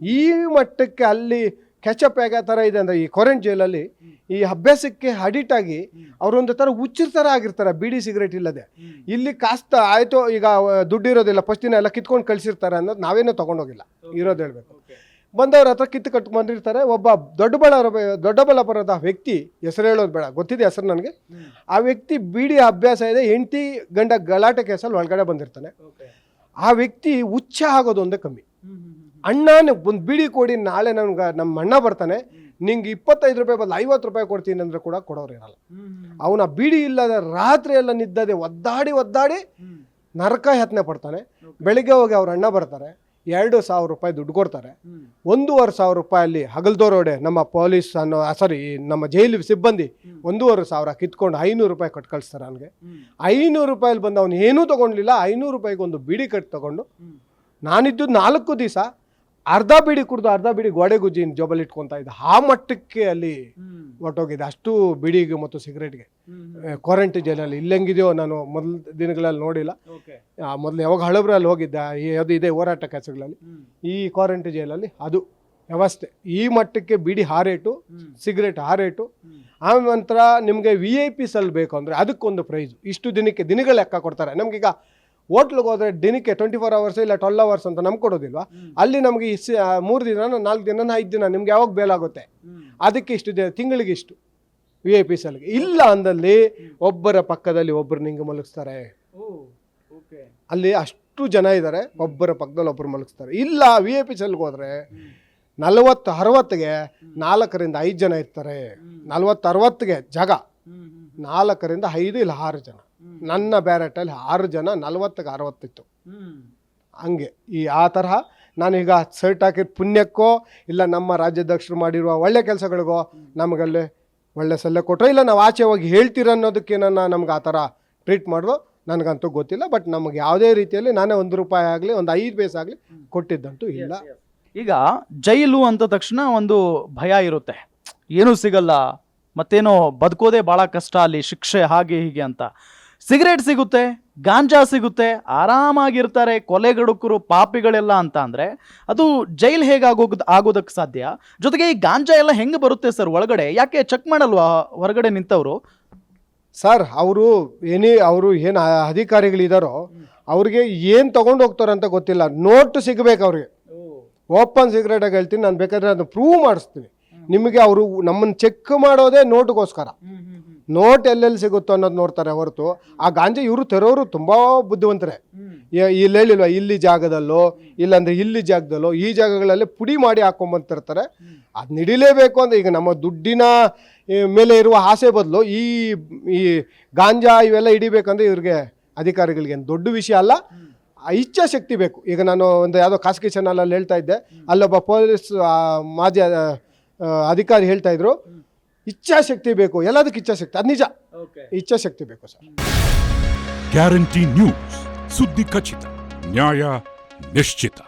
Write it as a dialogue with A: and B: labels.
A: ಈ ಮಟ್ಟಕ್ಕೆ ಅಲ್ಲಿ ಕೆಚಪ್ ಆಗೋ ಥರ ಇದೆ ಅಂದರೆ ಈ ಕೊರೆಂಟ್ ಜೈಲಲ್ಲಿ ಈ ಅಭ್ಯಾಸಕ್ಕೆ ಅಡಿಟ್ ಆಗಿ ಅವರೊಂದು ಥರ ಹುಚ್ಚಿರ ಥರ ಆಗಿರ್ತಾರೆ ಬೀಡಿ ಸಿಗರೇಟ್ ಇಲ್ಲದೆ. ಇಲ್ಲಿ ಕಾಸ್ತ ಆಯಿತು ಈಗ ದುಡ್ಡು ಇರೋದಿಲ್ಲ ಫಸ್ಟ್ ದಿನ ಎಲ್ಲ ಕಿತ್ಕೊಂಡು ಕಳಿಸಿರ್ತಾರೆ ಅನ್ನೋದು ನಾವೇನೂ ತೊಗೊಂಡೋಗಿಲ್ಲ ಇರೋದು ಹೇಳಬೇಕು. ಬಂದವ್ರ ಹತ್ರ ಕಿತ್ತು ಕಟ್ಕೊಂಡಿರ್ತಾರೆ. ಒಬ್ಬ ದೊಡ್ಡಬಳ್ಳಾಪುರದ ವ್ಯಕ್ತಿ, ಹೆಸರು ಹೇಳೋದು ಬೇಡ, ಗೊತ್ತಿದೆ ಹೆಸರು ನನಗೆ, ಆ ವ್ಯಕ್ತಿ ಬೀಡಿ ಅಭ್ಯಾಸ ಇದೆ, ಹೆಂಡತಿ ಗಂಡ ಗಲಾಟೆ ಕೇಸಲ್ಲಿ ಒಳಗಡೆ ಬಂದಿರ್ತಾನೆ. ಆ ವ್ಯಕ್ತಿ ಹುಚ್ಚ ಆಗೋದು ಒಂದೇ ಕಮ್ಮಿ. ಅಣ್ಣನ ಒಂದು ಬೀಡಿ ಕೊಡಿ, ನಾಳೆ ನಮ್ಮ ಅಣ್ಣ ಬರ್ತಾನೆ, ನಿಂಗೆ 25 ರೂಪಾಯಿ ಬದಲು 50 ರೂಪಾಯಿ ಕೊಡ್ತೀನಿ ಅಂದ್ರೆ ಕೂಡ ಕೊಡೋರು ಇರಲ್ಲ. ಅವನ ಬೀಡಿ ಇಲ್ಲದ ರಾತ್ರಿ ಎಲ್ಲ ನಿದ್ದದೆ ಒದ್ದಾಡಿ ನರಕ ಯತ್ನೆ ಪಡ್ತಾನೆ. ಬೆಳಿಗ್ಗೆ ಹೋಗಿ ಅವ್ರ ಅಣ್ಣ ಬರ್ತಾರೆ, 2,000 ರೂಪಾಯಿ ದುಡ್ಡು ಕೊಡ್ತಾರೆ. 1,500 ರೂಪಾಯಲ್ಲಿ ಹಗಲ್ದೋರೋಡೆ ನಮ್ಮ ಪೊಲೀಸ್ ನಮ್ಮ ಜೈಲು ಸಿಬ್ಬಂದಿ 1,500 ಕಿತ್ಕೊಂಡು 500 ರೂಪಾಯಿ ಕೊಟ್ಟು ಕಳಿಸ್ತಾರೆ. ನನಗೆ 500 ರೂಪಾಯಲ್ಲಿ ಬಂದು ಅವನು ಏನೂ ತೊಗೊಂಡ್ಲಿಲ್ಲ. 500 ರೂಪಾಯಿಗೆ ಒಂದು ಬೀಡಿ ಕಟ್ಟಿ ತೊಗೊಂಡು, ನಾನಿದ್ದು 4 ದಿವಸ ಅರ್ಧ ಬೀಡಿ ಕುಡ್ದು ಅರ್ಧ ಬೀಡಿ ಗೋಡೆ ಗುಜ್ಜಿ ಜೋಬಲ್ಲಿ ಇಟ್ಕೊತಾ ಇದ್ದ. ಆ ಮಟ್ಟಕ್ಕೆ ಅಲ್ಲಿ ಹೊಟ್ಟೋಗಿದೆ ಅಷ್ಟು ಬೀಡಿಗೆ ಮತ್ತು ಸಿಗರೇಟ್ಗೆ ಕ್ವಾರಂಟೈನ್ ಜೈಲಲ್ಲಿ. ಇಲ್ಲೆಂಗಿದೆಯೋ ನಾನು ಮೊದಲ ದಿನಗಳಲ್ಲಿ ನೋಡಿಲ್ಲ. ಮೊದಲು ಯಾವಾಗ ಹಳಬ್ರಲ್ಲಿ ಹೋಗಿದ್ದೆ ಅದು ಇದೆ ಹೋರಾಟ ಕೆಲಸಗಳಲ್ಲಿ, ಈ ಕ್ವಾರಂಟೈನ್ ಜೈಲಲ್ಲಿ ಅದು ವ್ಯವಸ್ಥೆ. ಈ ಮಟ್ಟಕ್ಕೆ ಬೀಡಿ ಹಾರೇಟು, ಸಿಗರೇಟ್ ಹಾರೇಟು. ಆ ನಂತರ ನಿಮಗೆ VIP ಸಲ್ ಬೇಕು ಅಂದರೆ ಅದಕ್ಕೊಂದು ಪ್ರೈಸು. ಇಷ್ಟು ದಿನಗಳ ಲೆಕ್ಕ ಕೊಡ್ತಾರೆ. ನಮಗೀಗ ಹೋಟ್ಲಿಗೆ ಹೋದರೆ ದಿನಕ್ಕೆ 24 ಅವರ್ಸ್ ಇಲ್ಲ 12 ಅವರ್ಸ್ ಅಂತ ನಮ್ಗೆ ಕೊಡೋದಿಲ್ವಾ? ಅಲ್ಲಿ ನಮಗೆ 3 ದಿನ 4 ದಿನ 5 ದಿನ ನಿಮ್ಗೆ ಯಾವಾಗ ಬೇಲಾಗುತ್ತೆ ಅದಕ್ಕೆ ಇಷ್ಟು ತಿಂಗಳಿಗೆ ಇಷ್ಟು VIP ಸಲ್ಗೆ. ಇಲ್ಲ ಅಂದಲ್ಲಿ ಒಬ್ಬರ ಪಕ್ಕದಲ್ಲಿ ಒಬ್ಬರು ನಿಂಗೆ ಮಲಗಿಸ್ತಾರೆ. ಅಲ್ಲಿ ಅಷ್ಟು ಜನ ಇದ್ದಾರೆ, ಒಬ್ಬರ ಪಕ್ಕದಲ್ಲಿ ಒಬ್ಬರು ಮಲಗಿಸ್ತಾರೆ. ಇಲ್ಲ VIP ಸಲ್ಗೆ ಹೋದರೆ 40-60ಗೆ 4ರಿಂದ 5 ಜನ ಇರ್ತಾರೆ. 40-60ಗೆ ಜಾಗ 4ರಿಂದ 5 ಇಲ್ಲ 6 ಜನ. ನನ್ನ ಬ್ಯಾರೆಟಲ್ಲಿ 6 ಜನ 40ಗೆ 60 ಇತ್ತು. ಹಂಗೆ ಆ ತರಹ ನಾನೀಗ ಶರ್ಟ್ ಹಾಕಿದ ಪುಣ್ಯಕ್ಕೋ ಇಲ್ಲ ನಮ್ಮ ರಾಜ್ಯಾಧ್ಯಕ್ಷರು ಮಾಡಿರುವ ಒಳ್ಳೆ ಕೆಲಸಗಳಿಗೋ ನಮಗಲ್ಲಿ ಒಳ್ಳೆ ಸಲಹೆ ಕೊಟ್ಟರೆ, ಇಲ್ಲ ನಾವು ಆಚೆ ಹೋಗಿ ಹೇಳ್ತೀರ ಅನ್ನೋದಕ್ಕೆ ನಮ್ಗೆ ಆ ಥರ ಟ್ರೀಟ್ ಮಾಡೋದು ನನಗಂತೂ ಗೊತ್ತಿಲ್ಲ. ಬಟ್ ನಮಗೆ ಯಾವುದೇ ರೀತಿಯಲ್ಲಿ ನಾನೇ 1 ರೂಪಾಯಿ ಆಗಲಿ ಒಂದು 5 ಪೈಸೆ ಆಗಲಿ ಕೊಟ್ಟಿದ್ದಂತೂ ಇಲ್ಲ.
B: ಈಗ ಜೈಲು ಅಂತ ತಕ್ಷಣ ಒಂದು ಭಯ ಇರುತ್ತೆ, ಏನೂ ಸಿಗಲ್ಲ, ಮತ್ತೇನೋ ಬದುಕೋದೇ ಭಾಳ ಕಷ್ಟ ಅಲ್ಲಿ, ಶಿಕ್ಷೆ ಹಾಗೆ ಹೀಗೆ ಅಂತ. ಸಿಗರೇಟ್ ಸಿಗುತ್ತೆ, ಗಾಂಜಾ ಸಿಗುತ್ತೆ, ಆರಾಮಾಗಿರ್ತಾರೆ ಕೊಲೆಗಡುಕರು ಪಾಪಿಗಳೆಲ್ಲ ಅಂತ ಅಂದರೆ ಅದು ಜೈಲ್ ಆಗೋದಕ್ಕೆ ಸಾಧ್ಯ? ಜೊತೆಗೆ ಈ ಗಾಂಜಾ ಎಲ್ಲ ಹೆಂಗೆ ಬರುತ್ತೆ ಸರ್ ಒಳಗಡೆ? ಯಾಕೆ ಚೆಕ್ ಮಾಡಲ್ವಾ ಹೊರಗಡೆ ನಿಂತವರು?
A: ಸರ್ ಅವರು ಏನು ಅಧಿಕಾರಿಗಳಿದಾರೋ ಅವ್ರಿಗೆ ಏನು ತೊಗೊಂಡು ಹೋಗ್ತಾರಂತ ಗೊತ್ತಿಲ್ಲ. ನೋಟ್ ಸಿಗಬೇಕು ಅವ್ರಿಗೆ. ಓಪನ್ ಸಿಗರೇಟಾಗಿ ಹೇಳ್ತೀನಿ ನಾನು, ಬೇಕಾದ್ರೆ ಅದನ್ನು ಪ್ರೂವ್ ಮಾಡಿಸ್ತೀನಿ ನಿಮಗೆ. ಅವರು ನಮ್ಮನ್ನು ಚೆಕ್ ಮಾಡೋದೇ ನೋಟ್ಗೋಸ್ಕರ. ನೋಟ್ ಎಲ್ಲೆಲ್ಲಿ ಸಿಗುತ್ತೋ ಅನ್ನೋದು ನೋಡ್ತಾರೆ ಹೊರತು ಆ ಗಾಂಜಾ ಇವರು ತರೋರು ತುಂಬ ಬುದ್ಧಿವಂತರೆ. ಇಲ್ಲಿ ಹೇಳಿಲ್ವ, ಇಲ್ಲಿ ಜಾಗದಲ್ಲೋ ಇಲ್ಲಾಂದರೆ ಇಲ್ಲಿ ಜಾಗದಲ್ಲೋ ಈ ಜಾಗಗಳಲ್ಲಿ ಪುಡಿ ಮಾಡಿ ಹಾಕೊಂಬಂತಿರ್ತಾರೆ. ಅದು ನಡಿಲೇಬೇಕು ಅಂದರೆ ಈಗ ನಮ್ಮ ದುಡ್ಡಿನ ಮೇಲೆ ಇರುವ ಆಸೆ ಬದಲು ಈ ಗಾಂಜಾ ಇವೆಲ್ಲ ಹಿಡಿಬೇಕಂದ್ರೆ ಇವ್ರಿಗೆ ಅಧಿಕಾರಿಗಳಿಗೆ ಏನು ದೊಡ್ಡ ವಿಷಯ ಅಲ್ಲ, ಇಚ್ಛಾಶಕ್ತಿ ಬೇಕು. ಈಗ ನಾನು ಒಂದು ಯಾವುದೋ ಖಾಸಗಿ ಚಾನಲಲ್ಲಿ ಹೇಳ್ತಾ ಇದ್ದೆ, ಅಲ್ಲೊಬ್ಬ ಪೊಲೀಸ್ ಮಾಜಿ ಅಧಿಕಾರಿ ಹೇಳ್ತಾ ಇದ್ರು, ಇಚ್ಛಾಶಕ್ತಿ ಬೇಕು, ಎಲ್ಲದಕ್ಕೆ ಇಚ್ಛಾಶಕ್ತಿ. ಅದು ನಿಜ, ಇಚ್ಛಾಶಕ್ತಿ ಬೇಕು ಸರ್.
C: ಗ್ಯಾರಂಟಿ ನ್ಯೂಸ್, ಸುದ್ದಿ ಖಚಿತ, ನ್ಯಾಯ ನಿಶ್ಚಿತ.